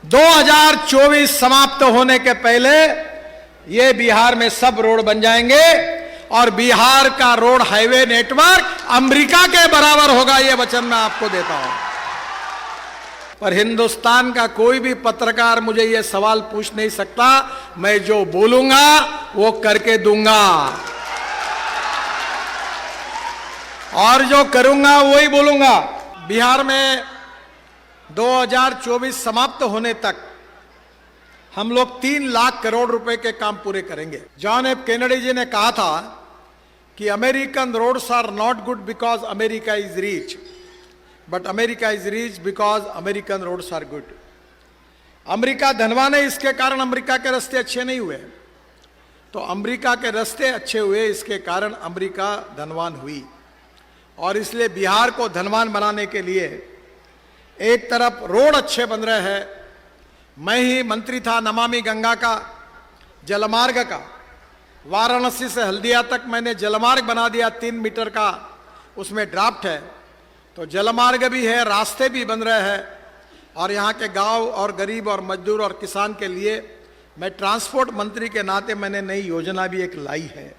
2024 समाप्त होने के पहले ये बिहार में सब रोड बन जाएंगे और बिहार का रोड हाईवे नेटवर्क अमेरिका के बराबर होगा, ये वचन मैं आपको देता हूं। पर हिंदुस्तान का कोई भी पत्रकार मुझे ये सवाल पूछ नहीं सकता, मैं जो बोलूंगा वो करके दूंगा और जो करूंगा वही बोलूंगा। बिहार में 2024 समाप्त होने तक हम लोग 3 लाख करोड़ रुपए के काम पूरे करेंगे। जॉन एफ कैनेडी जी ने कहा था कि American roads are not good because America is rich, but America is rich because American roads are good. America धनवान है, इसके कारण अमेरिका के रास्ते अच्छे नहीं हुए, तो अमेरिका के रास्ते अच्छे हुए, इसके कारण अमेरिका धनवान हुई। और इसलिए बिहार को धनवान बनाने के लिए एक तरफ रोड अच्छे बन रहे हैं, मैं ही मंत्री था नमामि गंगा का, जलमार्ग का, वाराणसी से हल्दिया तक मैंने जलमार्ग बना दिया, 3 मीटर का उसमें ड्राफ्ट है। तो जलमार्ग भी है, रास्ते भी बन रहे हैं और यहाँ के गांव और गरीब और मजदूर और किसान के लिए मैं ट्रांसपोर्ट मंत्री के नाते मैंने नई योजना भी एक लाई है,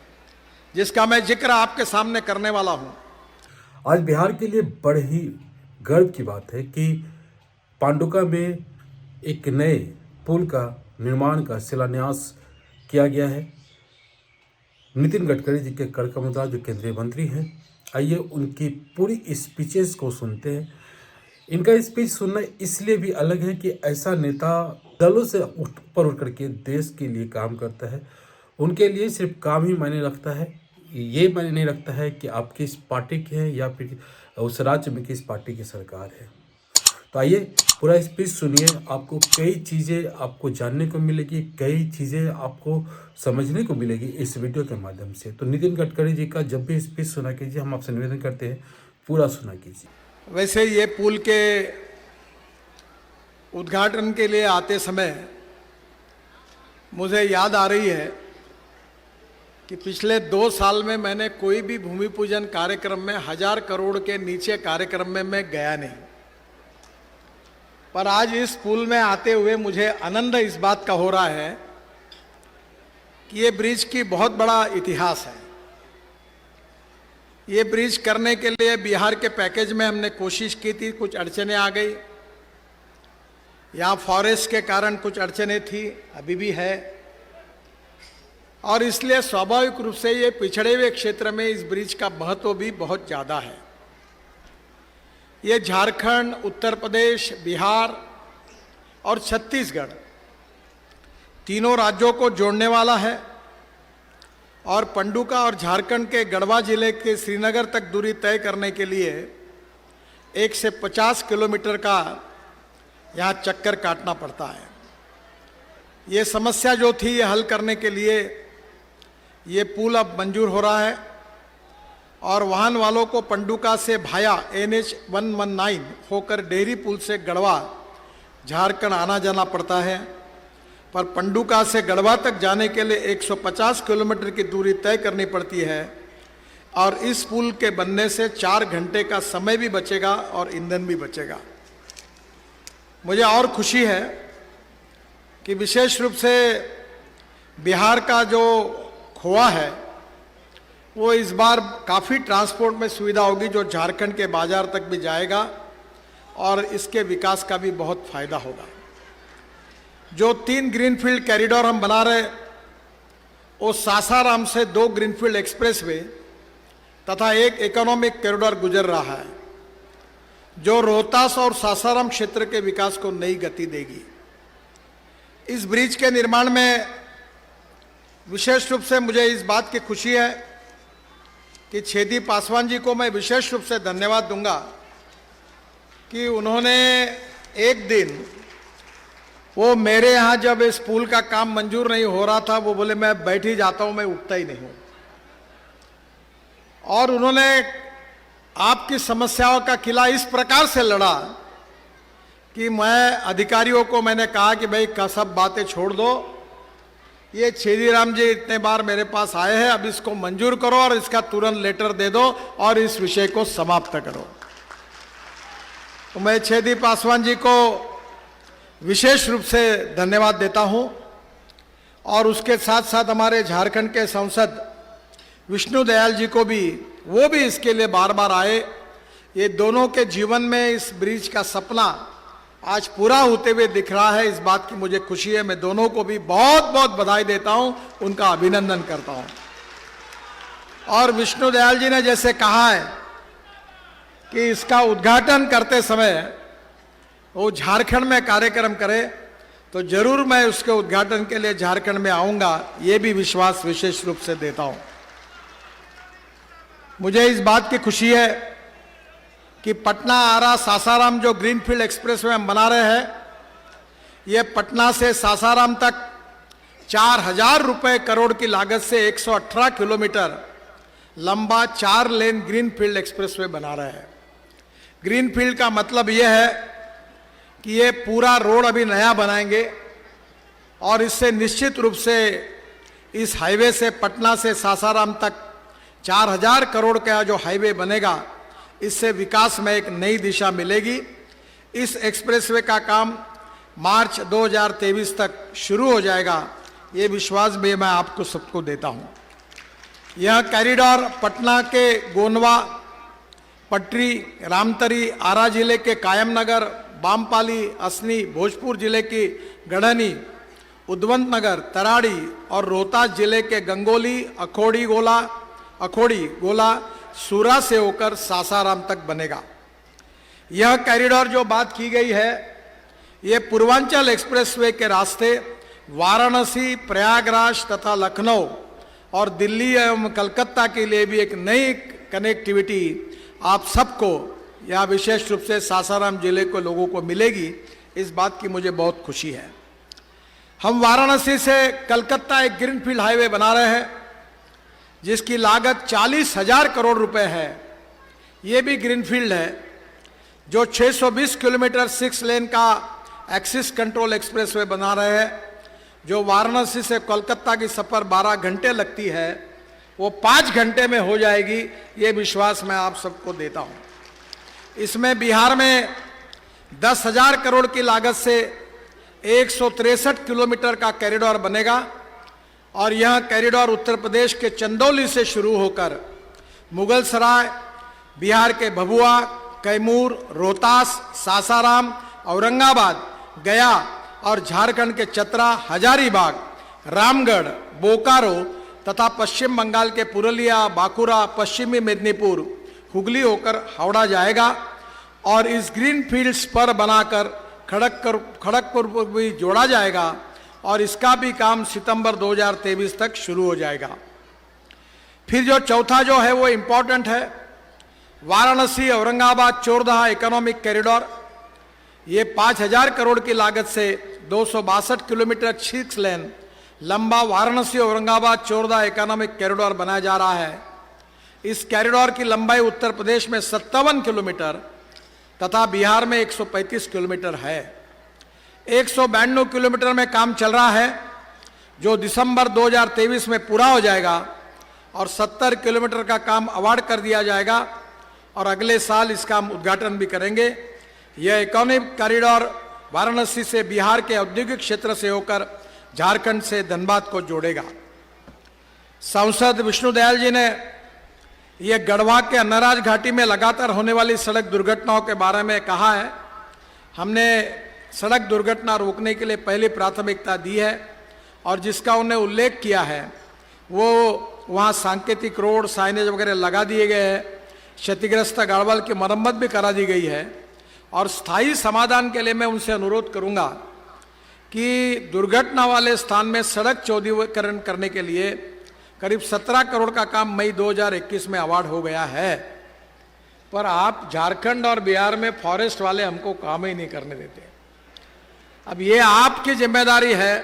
जिसका मैं जिक्र आपके सामने करने वाला हूँ। आज बिहार के लिए बड़े ही गर्व की बात है कि पांडुका में एक नए पुल का निर्माण का शिलान्यास किया गया है। नितिन गडकरी जी के कड़कमदार जो केंद्रीय मंत्री हैं, आइए उनकी पूरी स्पीचेस को सुनते हैं। इनका स्पीच सुनना इसलिए भी अलग है कि ऐसा नेता दलों से ऊपर उठ करके देश के लिए काम करता है। उनके लिए सिर्फ काम ही मायने रखता है, ये मायने नहीं रखता है कि आप किस पार्टी के हैं या फिर उस राज्य में किस पार्टी की सरकार है। तो आइए पूरा स्पीच सुनिए, आपको कई चीज़ें आपको जानने को मिलेगी, कई चीज़ें आपको समझने को मिलेगी इस वीडियो के माध्यम से। तो नितिन गडकरी जी का जब भी स्पीच सुना कीजिए, हम आपसे निवेदन करते हैं पूरा सुना कीजिए। वैसे ये पुल के उद्घाटन के लिए आते समय मुझे याद आ रही है कि पिछले 2 साल में मैंने कोई भी भूमि पूजन कार्यक्रम में 1000 करोड़ के नीचे कार्यक्रम में मैं गया नहीं, पर आज इस पुल में आते हुए मुझे आनंद इस बात का हो रहा है कि ये ब्रिज की बहुत बड़ा इतिहास है। ये ब्रिज करने के लिए बिहार के पैकेज में हमने कोशिश की थी, कुछ अड़चनें आ गई, यहाँ फॉरेस्ट के कारण कुछ अड़चनें थी, अभी भी है, और इसलिए स्वाभाविक रूप से ये पिछड़े हुए क्षेत्र में इस ब्रिज का महत्व भी बहुत ज़्यादा है। ये झारखंड, उत्तर प्रदेश, बिहार और छत्तीसगढ़ तीनों राज्यों को जोड़ने वाला है और पंडुका और झारखंड के गढ़वा जिले के श्रीनगर तक दूरी तय करने के लिए 1 से 50 किलोमीटर का यहाँ चक्कर काटना पड़ता है। ये समस्या जो थी ये हल करने के लिए ये पुल अब मंजूर हो रहा है और वाहन वालों को पंडुका से भाया NH 119 होकर डेहरी पुल से गढ़वा झारखंड आना जाना पड़ता है, पर पंडुका से गढ़वा तक जाने के लिए 150 किलोमीटर की दूरी तय करनी पड़ती है और इस पुल के बनने से 4 घंटे का समय भी बचेगा और ईंधन भी बचेगा। मुझे और खुशी है कि विशेष रूप से बिहार का जो खोआ है वो इस बार काफ़ी ट्रांसपोर्ट में सुविधा होगी, जो झारखंड के बाजार तक भी जाएगा और इसके विकास का भी बहुत फायदा होगा। जो 3 ग्रीनफील्ड कॉरिडोर हम बना रहे, वो सासाराम से 2 ग्रीनफील्ड एक्सप्रेसवे तथा 1 इकोनॉमिक कॉरिडोर गुजर रहा है, जो रोहतास और सासाराम क्षेत्र के विकास को नई गति देगी। इस ब्रिज के निर्माण में विशेष रूप से मुझे इस बात की खुशी है कि छेदी पासवान जी को मैं विशेष रूप से धन्यवाद दूंगा कि उन्होंने एक दिन, वो मेरे यहाँ जब इस पुल का काम मंजूर नहीं हो रहा था, वो बोले मैं बैठ ही जाता हूँ, मैं उठता ही नहीं हूँ, और उन्होंने आपकी समस्याओं का किला इस प्रकार से लड़ा कि मैं अधिकारियों को मैंने कहा कि भाई का सब बातें छोड़ दो, ये छेदीराम जी इतने बार मेरे पास आए हैं, अब इसको मंजूर करो और इसका तुरंत लेटर दे दो और इस विषय को समाप्त करो। तो मैं छेदी पासवान जी को विशेष रूप से धन्यवाद देता हूं और उसके साथ साथ हमारे झारखंड के सांसद विष्णु दयाल जी को भी, वो भी इसके लिए बार बार आए। ये दोनों के जीवन में इस ब्रिज का सपना आज पूरा होते हुए दिख रहा है, इस बात की मुझे खुशी है। मैं दोनों को भी बहुत बहुत बधाई देता हूं, उनका अभिनंदन करता हूं। और विष्णु दयाल जी ने जैसे कहा है कि इसका उद्घाटन करते समय वो झारखंड में कार्यक्रम करे, तो जरूर मैं उसके उद्घाटन के लिए झारखंड में आऊंगा, ये भी विश्वास विशेष रूप से देता हूं। मुझे इस बात की खुशी है कि पटना आरा सासाराम जो ग्रीनफील्ड एक्सप्रेस में हम बना रहे हैं, ये पटना से सासाराम तक 4000 रुपए करोड़ की लागत से 118 किलोमीटर लंबा 4 लेन ग्रीनफील्ड एक्सप्रेस वे बना रहे हैं। ग्रीनफील्ड का मतलब यह है कि ये पूरा रोड अभी नया बनाएंगे और इससे निश्चित रूप से इस हाईवे से पटना से सासाराम तक 4000 करोड़ का जो हाईवे बनेगा, इससे विकास में एक नई दिशा मिलेगी। इस एक्सप्रेसवे का काम मार्च 2023 तक शुरू हो जाएगा, ये विश्वास भी मैं आपको सबको देता हूं। यह कॉरिडोर पटना के गोनवा, पटरी, रामतरी, आरा जिले के कायमनगर, बामपाली, असनी, भोजपुर जिले की गढ़नी, उद्वंत नगर, तराड़ी और रोहतास जिले के गंगोली, अखोड़ी गोला, सूरा से होकर सासाराम तक बनेगा। यह कॉरिडोर जो बात की गई है, यह पूर्वांचल एक्सप्रेसवे के रास्ते वाराणसी, प्रयागराज तथा लखनऊ और दिल्ली एवं कलकत्ता के लिए भी एक नई कनेक्टिविटी आप सबको या विशेष रूप से सासाराम जिले के लोगों को मिलेगी, इस बात की मुझे बहुत खुशी है। हम वाराणसी से कलकत्ता एक ग्रीनफील्ड हाईवे बना रहे हैं, जिसकी लागत 40,000 करोड़ रुपए है। ये भी ग्रीनफील्ड है, जो 620 किलोमीटर 6 लेन का एक्सिस कंट्रोल एक्सप्रेसवे बना रहे हैं, जो वाराणसी से कोलकाता की सफर 12 घंटे लगती है, वो 5 घंटे में हो जाएगी, ये विश्वास मैं आप सबको देता हूँ। इसमें बिहार में 10,000 करोड़ की लागत से 163 किलोमीटर का कॉरिडोर बनेगा और यह कॉरिडोर उत्तर प्रदेश के चंदौली से शुरू होकर मुगलसराय, बिहार के भभुआ, कैमूर, रोहतास, सासाराम, औरंगाबाद, गया और झारखंड के चतरा, हजारीबाग, रामगढ़, बोकारो तथा पश्चिम बंगाल के पुरुलिया, बांकुरा, पश्चिमी मेदिनीपुर, हुगली होकर हावड़ा जाएगा और इस ग्रीन फील्ड्स पर बनाकर खड़गपुर को भी जोड़ा जाएगा और इसका भी काम सितंबर 2023 तक शुरू हो जाएगा। फिर जो चौथा जो है वो इम्पोर्टेंट है, वाराणसी औरंगाबाद चोरदहा इकोनॉमिक कॉरिडोर। ये 5,000 करोड़ की लागत से 262 किलोमीटर 6 लेन लंबा वाराणसी औरंगाबाद चोरदहा इकोनॉमिक कॉरिडोर बनाया जा रहा है। इस कॉरिडोर की लंबाई उत्तर प्रदेश में 57 किलोमीटर तथा बिहार में 135 किलोमीटर है। 192 किलोमीटर में काम चल रहा है, जो दिसंबर 2023 में पूरा हो जाएगा और 70 किलोमीटर का काम अवार्ड कर दिया जाएगा और अगले साल इसका हम उद्घाटन भी करेंगे। यह इकोनॉमिक कॉरिडोर वाराणसी से बिहार के औद्योगिक क्षेत्र से होकर झारखंड से धनबाद को जोड़ेगा। सांसद विष्णु दयाल जी ने यह गढ़वा के अन्नराज घाटी में लगातार होने वाली सड़क दुर्घटनाओं के बारे में कहा है। हमने सड़क दुर्घटना रोकने के लिए पहली प्राथमिकता दी है और जिसका उन्हें उल्लेख किया है वो वहाँ सांकेतिक रोड, साइनेज वगैरह लगा दिए गए हैं, क्षतिग्रस्त गाड़वाल की मरम्मत भी करा दी गई है और स्थायी समाधान के लिए मैं उनसे अनुरोध करूंगा कि दुर्घटना वाले स्थान में सड़क चौड़ीकरण करने के लिए करीब 17 करोड़ का काम मई 2021 में अवार्ड हो गया है, पर आप झारखंड और बिहार में फॉरेस्ट वाले हमको काम ही नहीं करने देते। अब ये आपकी जिम्मेदारी है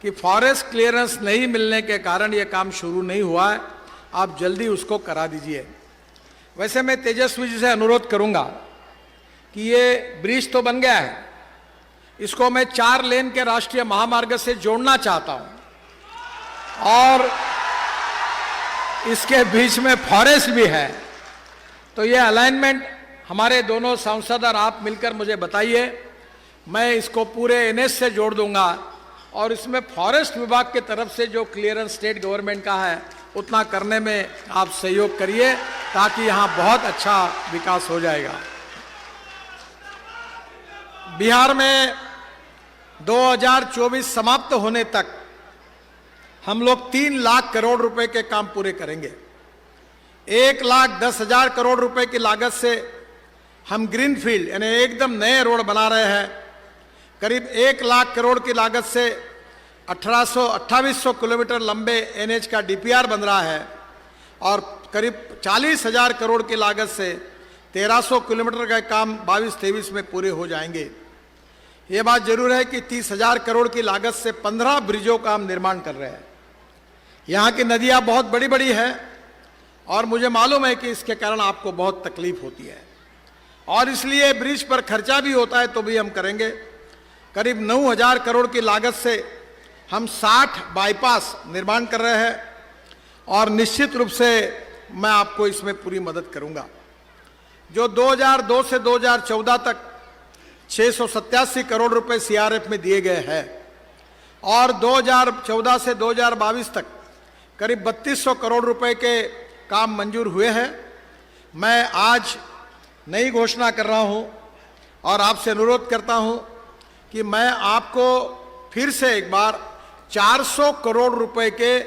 कि फॉरेस्ट क्लियरेंस नहीं मिलने के कारण ये काम शुरू नहीं हुआ है, आप जल्दी उसको करा दीजिए। वैसे मैं तेजस्वी जी से अनुरोध करूंगा कि ये ब्रिज तो बन गया है, इसको मैं 4 लेन के राष्ट्रीय महामार्ग से जोड़ना चाहता हूं और इसके बीच में फॉरेस्ट भी है, तो ये अलाइनमेंट हमारे दोनों सांसद और आप मिलकर मुझे बताइए। मैं इसको पूरे एनएच से जोड़ दूंगा और इसमें फॉरेस्ट विभाग की तरफ से जो क्लियरेंस स्टेट गवर्नमेंट का है उतना करने में आप सहयोग करिए ताकि यहाँ बहुत अच्छा विकास हो जाएगा। बिहार में 2024 समाप्त होने तक हम लोग 3 लाख करोड़ रुपए के काम पूरे करेंगे। 1,10,000 करोड़ रुपए की लागत से हम ग्रीनफील्ड यानी एकदम नए रोड बना रहे हैं। करीब 1 लाख करोड़ की लागत से 2800 किलोमीटर लंबे एनएच का डीपीआर बन रहा है और करीब 40,000 करोड़ की लागत से 1300 किलोमीटर का काम 22-23 में पूरे हो जाएंगे। ये बात जरूर है कि 30,000 करोड़ की लागत से 15 ब्रिजों का हम निर्माण कर रहे हैं। यहाँ की नदियाँ बहुत बड़ी बड़ी हैं और मुझे मालूम है कि इसके कारण आपको बहुत तकलीफ होती है और इसलिए ब्रिज पर खर्चा भी होता है तो भी हम करेंगे। करीब 9,000 करोड़ की लागत से हम 60 बाईपास निर्माण कर रहे हैं और निश्चित रूप से मैं आपको इसमें पूरी मदद करूंगा। जो 2002 से 2014 तक 687 करोड़ रुपए सीआरएफ में दिए गए हैं और 2014 से 2022 तक करीब 3200 करोड़ रुपए के काम मंजूर हुए हैं। मैं आज नई घोषणा कर रहा हूं और आपसे अनुरोध करता हूं कि मैं आपको फिर से एक बार 400 करोड़ रुपए के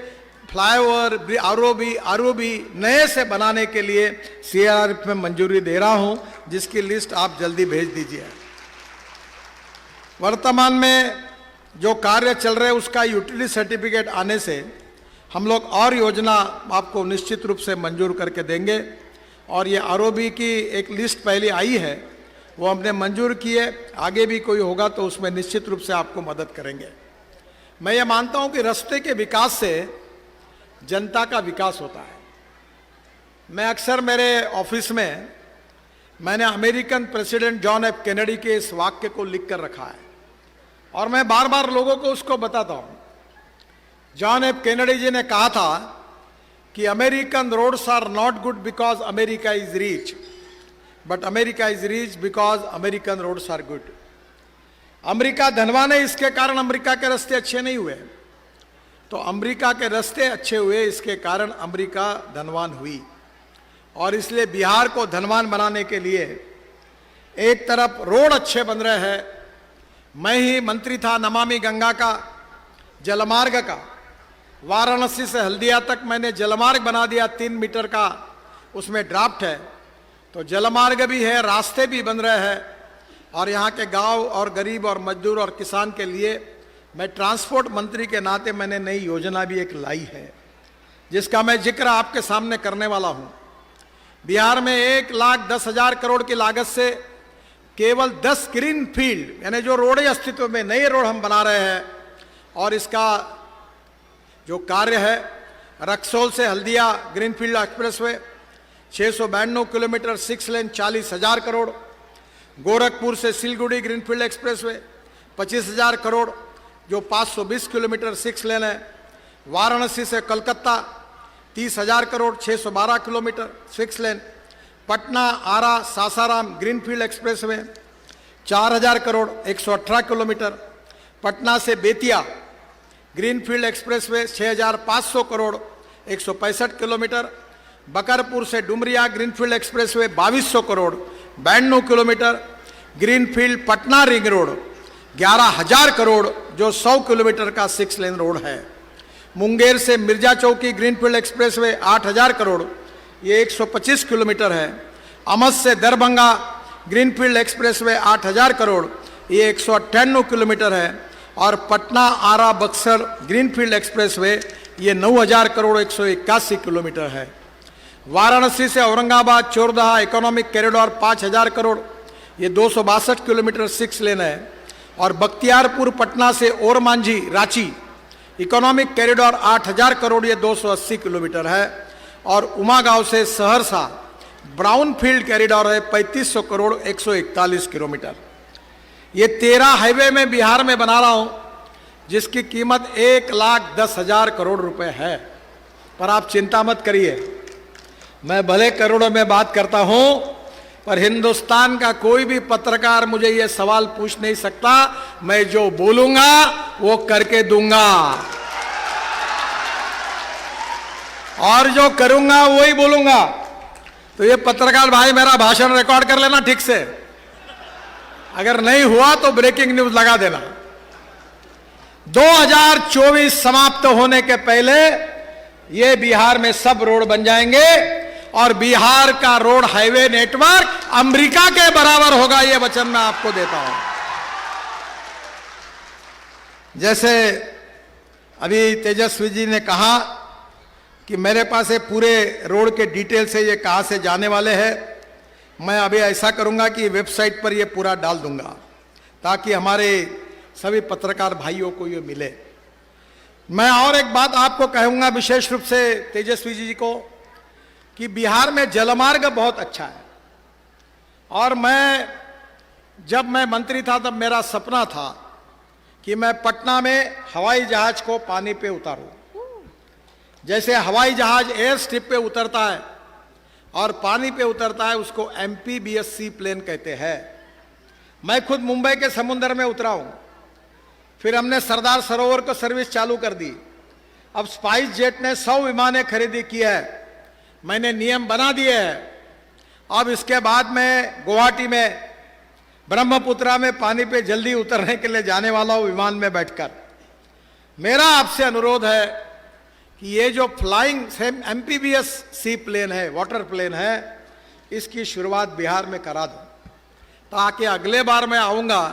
फ्लाईओवर आरओबी नए से बनाने के लिए सीआरएफ में मंजूरी दे रहा हूं, जिसकी लिस्ट आप जल्दी भेज दीजिए। वर्तमान में जो कार्य चल रहे हैं उसका यूटिलिटी सर्टिफिकेट आने से हम लोग और योजना आपको निश्चित रूप से मंजूर करके देंगे और ये आरओबी की एक लिस्ट पहले आई है वो हमने मंजूर किए। आगे भी कोई होगा तो उसमें निश्चित रूप से आपको मदद करेंगे। मैं ये मानता हूं कि रास्ते के विकास से जनता का विकास होता है। मैं अक्सर मेरे ऑफिस में मैंने American president John F Kennedy के इस वाक्य को लिख कर रखा है और मैं बार बार लोगों को उसको बताता हूं। जॉन एफ कैनेडी जी ने कहा था कि American roads are not good because America is rich, but America is rich because American roads are good. America धनवान है, इसके कारण अमेरिका के रास्ते अच्छे नहीं हुए, तो अमेरिका के रास्ते अच्छे हुए इसके कारण अमेरिका धनवान हुई। और इसलिए बिहार को धनवान बनाने के लिए एक तरफ रोड अच्छे बन रहे हैं। मैं ही मंत्री था नमामि गंगा का, जलमार्ग का। वाराणसी से हल्दिया तक मैंने जलमार्ग बना दिया, 3 मीटर का उसमें ड्राफ्ट है। तो जलमार्ग भी है, रास्ते भी बन रहे हैं और यहाँ के गांव और गरीब और मजदूर और किसान के लिए मैं ट्रांसपोर्ट मंत्री के नाते मैंने नई योजना भी एक लाई है, जिसका मैं जिक्र आपके सामने करने वाला हूँ। बिहार में 1,10,000 करोड़ की लागत से केवल 10 ग्रीन फील्ड यानी जो रोडें अस्तित्व में नए रोड हम बना रहे हैं और इसका जो कार्य है रक्सौल से हल्दिया ग्रीनफील्ड एक्सप्रेसवे 692 किलोमीटर 6 लेन 40,000 करोड़, गोरखपुर से सिलगुड़ी ग्रीनफील्ड एक्सप्रेसवे 25,000 करोड़ जो 520 किलोमीटर 6 लेन है, वाराणसी से Calcutta 30,000 crore 612 kilometre 6 lane, Patna Ara Sasaram greenfield expressway 4,000 crore 118 kilometre, Patna से Bettiah greenfield expressway 6,500 crore 165 kilometre, Bakarpur से Dumaria greenfield expressway 2,200 crore 92 kilometre, greenfield Patna ring road 11,000 crore जो 100 किलोमीटर का 6 लेन रोड है, मुंगेर से मिर्जा चौकी ग्रीनफील्ड एक्सप्रेसवे 8,000 करोड़ ये 125 किलोमीटर है, अमस से दरभंगा ग्रीनफील्ड एक्सप्रेसवे 8,000 करोड़ ये 198 किलोमीटर है और पटना आरा बक्सर ग्रीनफील्ड एक्सप्रेसवे ये 9,000 करोड़ 181 किलोमीटर है, वाराणसी से औरंगाबाद चोरदहा इकोनॉमिक कॉरिडोर 5,000 करोड़ ये 262 किलोमीटर 6 लेन है और बख्तियारपुर पटना से ओरमांझी रांची इकोनॉमिक कॉरिडोर 8,000 करोड़ ये 280 किलोमीटर है और उमागांव से सहरसा ब्राउन फील्ड कॉरिडोर है 3,500 करोड़ 141 किलोमीटर। ये 13 हाईवे में बिहार में बना रहा हूं जिसकी कीमत 1,10,000 करोड़ रुपए है। पर आप चिंता मत करिए, मैं भले करोड़ों में बात करता हूं पर हिंदुस्तान का कोई भी पत्रकार मुझे ये सवाल पूछ नहीं सकता। मैं जो बोलूंगा वो करके दूंगा, और जो करूंगा वही बोलूंगा। तो ये पत्रकार भाई मेरा भाषण रिकॉर्ड कर लेना ठीक से, अगर नहीं हुआ तो ब्रेकिंग न्यूज लगा देना। 2024 समाप्त होने के पहले ये बिहार में सब रोड बन जाएंगे और बिहार का रोड हाईवे नेटवर्क अमेरिका के बराबर होगा, ये वचन मैं आपको देता हूं। जैसे अभी तेजस्वी जी ने कहा कि मेरे पास ये पूरे रोड के डिटेल्स है, ये कहां से जाने वाले हैं। मैं अभी ऐसा करूंगा कि वेबसाइट पर ये पूरा डाल दूंगा ताकि हमारे सभी पत्रकार भाइयों को ये मिले। मैं और एक बात आपको कहूंगा विशेष रूप से तेजस्वी जी को कि बिहार में जलमार्ग बहुत अच्छा है, और जब मैं मंत्री था तब मेरा सपना था कि मैं पटना में हवाई जहाज को पानी पे उतारूं। जैसे हवाई जहाज एयर स्ट्रिप पे उतरता है और पानी पे उतरता है, उसको MPBSC प्लेन कहते हैं। मैं खुद मुंबई के समुद्र में उतरा हूं, फिर हमने सरदार सरोवर को सर्विस चालू कर दी। अब स्पाइस जेट ने 100 विमानें खरीदी की है, मैंने नियम बना दिए हैं। अब इसके बाद में गुवाहाटी में ब्रह्मपुत्रा में पानी पे जल्दी उतरने के लिए जाने वाला हूं विमान में बैठकर। मेरा आपसे अनुरोध है कि ये जो फ्लाइंग MPBSC प्लेन है, वाटर प्लेन है, इसकी शुरुआत बिहार में करा दो, ताकि अगले बार मैं आऊंगा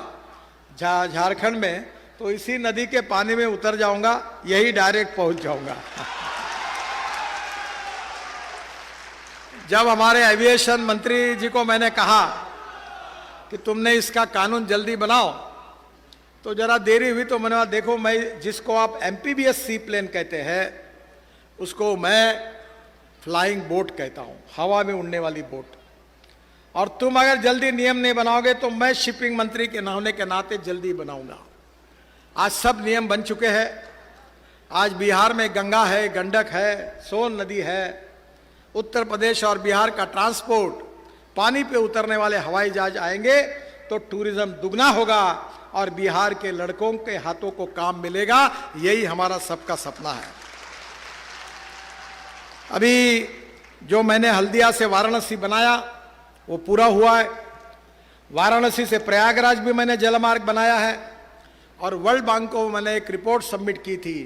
झारखंड में तो इसी नदी के पानी में उतर जाऊंगा, यही डायरेक्ट पहुंच जाऊंगा। जब हमारे एविएशन मंत्री जी को मैंने कहा कि तुमने इसका कानून जल्दी बनाओ, तो जरा देरी हुई, तो मैंने कहा देखो, मैं जिसको आप MPBSC प्लेन कहते हैं उसको मैं फ्लाइंग बोट कहता हूं, हवा में उड़ने वाली बोट। और तुम अगर जल्दी नियम नहीं बनाओगे तो मैं शिपिंग मंत्री के होने के नाते जल्दी बनाऊंगा। आज सब नियम बन चुके हैं। आज बिहार में गंगा है, गंडक है, सोन नदी है। उत्तर प्रदेश और बिहार का ट्रांसपोर्ट, पानी पे उतरने वाले हवाई जहाज आएंगे तो टूरिज्म दुगना होगा और बिहार के लड़कों के हाथों को काम मिलेगा। यही हमारा सबका सपना है। अभी जो मैंने हल्दिया से वाराणसी बनाया वो पूरा हुआ है। वाराणसी से प्रयागराज भी मैंने जलमार्ग बनाया है, और वर्ल्ड बैंक को मैंने एक रिपोर्ट सबमिट की थी।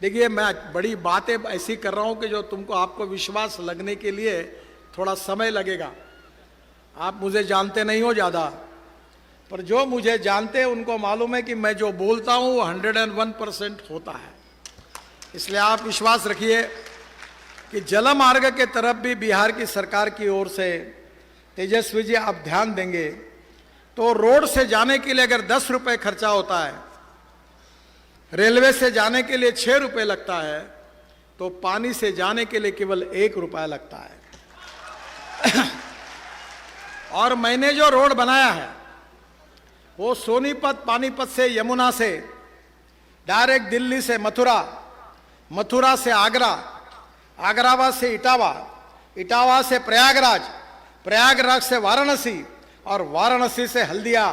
देखिए, मैं बड़ी बातें ऐसी कर रहा हूं कि जो आपको विश्वास लगने के लिए थोड़ा समय लगेगा। आप मुझे जानते नहीं हो ज़्यादा, पर जो मुझे जानते हैं उनको मालूम है कि मैं जो बोलता हूं वो 101% होता है। इसलिए आप विश्वास रखिए कि जलमार्ग के तरफ भी बिहार की सरकार की ओर से तेजस्वी जी आप ध्यान देंगे तो रोड से जाने के लिए अगर 10 रुपए खर्चा होता है, रेलवे से जाने के लिए 6 रुपए लगता है, तो पानी से जाने के लिए केवल 1 रुपया लगता है। और मैंने जो रोड बनाया है वो सोनीपत, पानीपत से यमुना से डायरेक्ट दिल्ली से मथुरा, मथुरा से आगरा, आगराबाद से इटावा, इटावा से प्रयागराज, प्रयागराज से वाराणसी, और वाराणसी से हल्दिया,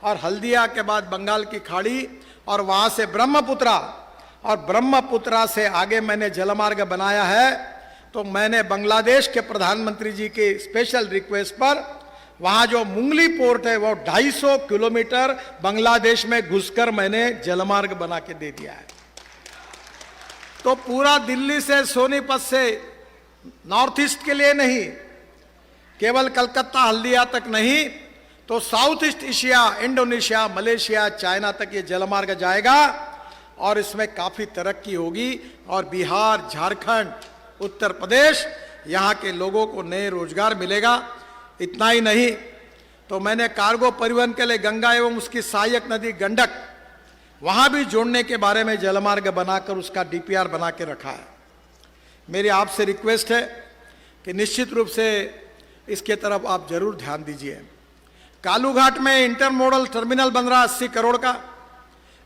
और हल्दिया के बाद बंगाल की खाड़ी, और वहां से ब्रह्मपुत्रा, और ब्रह्मपुत्रा से आगे मैंने जलमार्ग बनाया है। तो मैंने बांग्लादेश के प्रधानमंत्री जी के स्पेशल रिक्वेस्ट पर वहां जो मुंगली पोर्ट है वो 250 किलोमीटर बांग्लादेश में घुसकर मैंने जलमार्ग बना के दे दिया है। तो पूरा दिल्ली से सोनीपत से नॉर्थ ईस्ट के लिए नहीं, केवल कलकत्ता हल्दिया तक नहीं, तो south east Asia, Indonesia, Malaysia, China तक ये जलमार्ग जाएगा, और इसमें काफी तरक्की होगी। और बिहार, झारखंड, उत्तर प्रदेश, यहाँ के लोगों को नए रोजगार मिलेगा। इतना ही नहीं, तो मैंने कार्गो परिवहन के लिए गंगा एवं उसकी सहायक नदी गंडक, वहां भी जोड़ने के बारे में जलमार्ग बनाकर उसका DPR बना के रखा है। मेरी आपसे रिक्वेस्ट है कि निश्चित रूप से इसके तरफ आप जरूर ध्यान दीजिए। कालूघाट में इंटरमोडल टर्मिनल बन रहा 80 करोड़ का।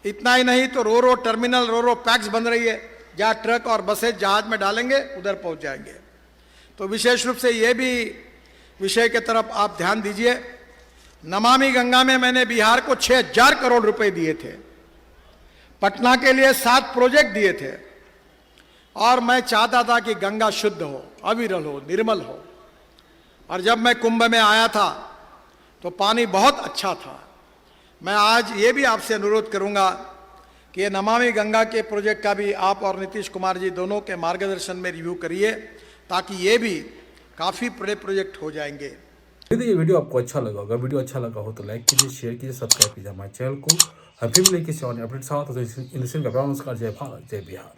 इतना ही नहीं तो रो टर्मिनल, रो पैक्स बन रही है, जहाँ ट्रक और बसें जहाज में डालेंगे उधर पहुंच जाएंगे। तो विशेष रूप से ये भी विषय की तरफ आप ध्यान दीजिए। नमामि गंगा में मैंने बिहार को 6,000 करोड़ रुपए दिए थे, पटना के लिए 7 प्रोजेक्ट दिए थे, और मैं चाहता था कि गंगा शुद्ध हो, अविरल हो, निर्मल हो। और जब मैं कुंभ में आया था तो पानी बहुत अच्छा था। मैं आज ये भी आपसे अनुरोध करूंगा कि ये नमामि गंगा के प्रोजेक्ट का भी आप और नीतीश कुमार जी दोनों के मार्गदर्शन में रिव्यू करिए, ताकि ये भी काफ़ी बड़े प्रोजेक्ट हो जाएंगे। यदि ये वीडियो आपको अच्छा लगा होगा, वीडियो अच्छा लगा हो तो लाइक कीजिए, शेयर कीजिए, सब्सक्राइब कीजिए हमारे चैनल को। हम फिर भी लेके अपडेट साथ जय भारत, जय बिहार।